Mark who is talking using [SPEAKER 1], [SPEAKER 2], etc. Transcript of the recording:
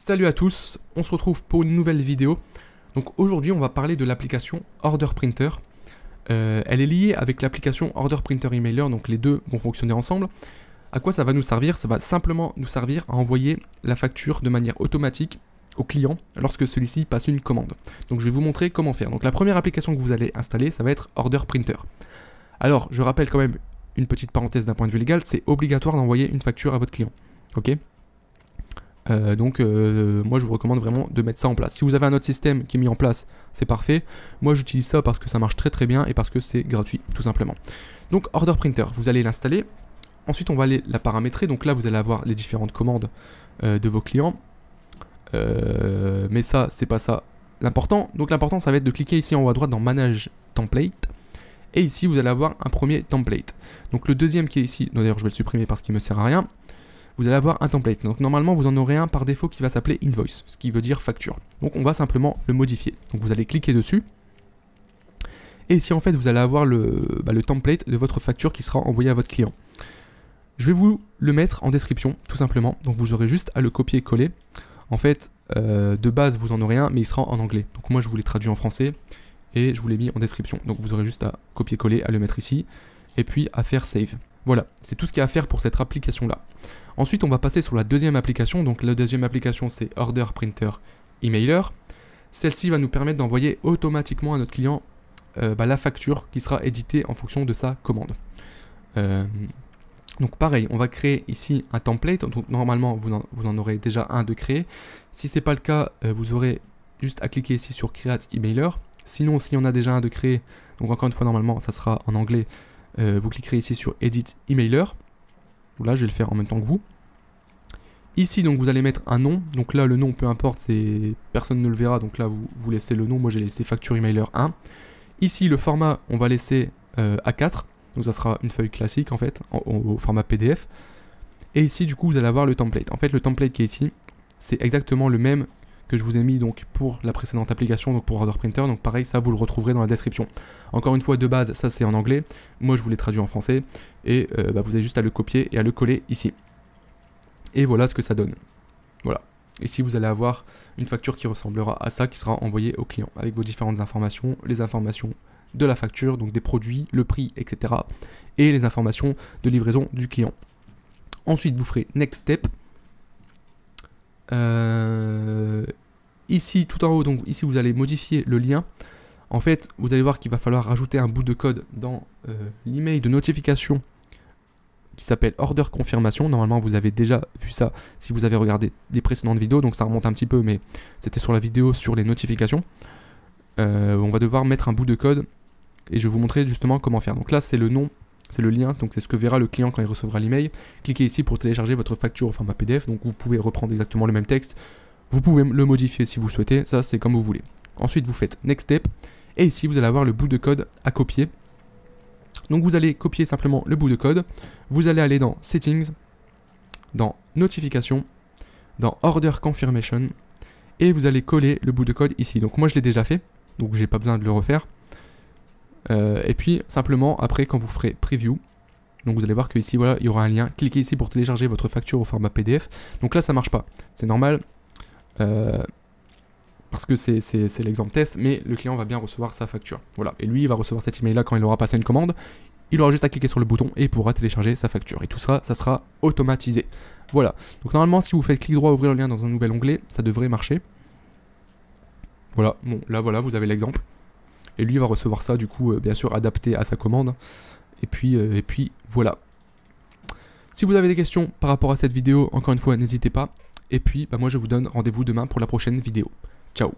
[SPEAKER 1] Salut à tous, on se retrouve pour une nouvelle vidéo. Donc aujourd'hui on va parler de l'application Order Printer. Elle est liée avec l'application Order Printer Emailer, donc les deux vont fonctionner ensemble. À quoi ça va nous servir? Ça va simplement nous servir à envoyer la facture de manière automatique au client lorsque celui-ci passe une commande. Donc je vais vous montrer comment faire. Donc la première application que vous allez installer, ça va être Order Printer. Alors je rappelle quand même une petite parenthèse d'un point de vue légal, c'est obligatoire d'envoyer une facture à votre client. Ok? Moi je vous recommande vraiment de mettre ça en place. Si vous avez un autre système qui est mis en place, c'est parfait. Moi j'utilise ça parce que ça marche très bien et parce que c'est gratuit tout simplement. Donc Order Printer, vous allez l'installer. Ensuite on va aller la paramétrer. Donc là vous allez avoir les différentes commandes de vos clients. Mais ça c'est pas ça l'important. Donc l'important ça va être de cliquer ici en haut à droite dans Manage Template. Et ici vous allez avoir un premier template. Donc le deuxième qui est ici, d'ailleurs je vais le supprimer parce qu'il me sert à rien. Vous allez avoir un template. Donc normalement vous en aurez un par défaut qui va s'appeler invoice, ce qui veut dire facture. Donc on va simplement le modifier. Donc vous allez cliquer dessus. Et ici en fait vous allez avoir le template de votre facture qui sera envoyé à votre client. Je vais vous le mettre en description tout simplement. Donc vous aurez juste à le copier-coller. En fait de base vous en aurez un mais il sera en anglais. Donc moi je vous l'ai traduit en français et je vous l'ai mis en description. Donc vous aurez juste à copier-coller, à le mettre ici et puis à faire save. Voilà, c'est tout ce qu'il y a à faire pour cette application là. Ensuite on va passer sur la deuxième application. Donc la deuxième application c'est Order Printer Emailer. Celle-ci va nous permettre d'envoyer automatiquement à notre client la facture qui sera éditée en fonction de sa commande. Donc pareil, on va créer ici un template. Donc normalement vous en aurez déjà un de créé. Si ce n'est pas le cas, vous aurez juste à cliquer ici sur Create Emailer. Sinon s'il y en a déjà un de créé, donc encore une fois normalement ça sera en anglais, vous cliquerez ici sur Edit Emailer. Là je vais le faire en même temps que vous. Ici donc vous allez mettre un nom. Donc là le nom peu importe, personne ne le verra. Donc là vous laissez le nom. Moi j'ai laissé facture emailer 1. Ici le format on va laisser A4. Donc ça sera une feuille classique en fait au format PDF. Et ici du coup vous allez avoir le template. En fait le template qui est ici c'est exactement le même que je vous ai mis donc pour la précédente application, donc pour Order Printer. Donc pareil, ça vous le retrouverez dans la description. Encore une fois, de base, ça c'est en anglais. Moi je vous l'ai traduit en français. Et vous avez juste à le copier et à le coller ici. Et voilà ce que ça donne. Voilà. Ici vous allez avoir une facture qui ressemblera à ça, qui sera envoyée au client, avec vos différentes informations, les informations de la facture, donc des produits, le prix, etc. Et les informations de livraison du client. Ensuite vous ferez Next Step. Ici tout en haut, donc ici vous allez modifier le lien. En fait vous allez voir qu'il va falloir rajouter un bout de code dans l'email de notification qui s'appelle Order Confirmation. Normalement vous avez déjà vu ça si vous avez regardé des précédentes vidéos, donc ça remonte un petit peu, mais c'était sur la vidéo sur les notifications. On va devoir mettre un bout de code et je vais vous montrer justement comment faire. Donc là c'est le nom, c'est le lien, donc c'est ce que verra le client quand il recevra l'email. Cliquez ici pour télécharger votre facture au format PDF. Donc vous pouvez reprendre exactement le même texte. Vous pouvez le modifier si vous souhaitez, ça c'est comme vous voulez. Ensuite vous faites Next Step, et ici vous allez avoir le bout de code à copier. Donc vous allez copier simplement le bout de code, vous allez aller dans Settings, dans Notification, dans Order Confirmation, et vous allez coller le bout de code ici. Donc moi je l'ai déjà fait, donc j'ai pas besoin de le refaire. Et puis simplement après quand vous ferez Preview, donc vous allez voir que ici voilà il y aura un lien, cliquez ici pour télécharger votre facture au format PDF. Donc là ça marche pas, c'est normal. Parce que c'est l'exemple test, mais le client va bien recevoir sa facture. Voilà, et lui il va recevoir cet email là quand il aura passé une commande. Il aura juste à cliquer sur le bouton et il pourra télécharger sa facture. Et tout ça, ça sera automatisé. Voilà, donc normalement si vous faites clic droit ouvrir le lien dans un nouvel onglet, ça devrait marcher. Voilà, bon là voilà vous avez l'exemple. Et lui il va recevoir ça du coup bien sûr adapté à sa commande. Et puis voilà. Si vous avez des questions par rapport à cette vidéo, encore une fois n'hésitez pas. Et puis, moi je vous donne rendez-vous demain pour la prochaine vidéo. Ciao!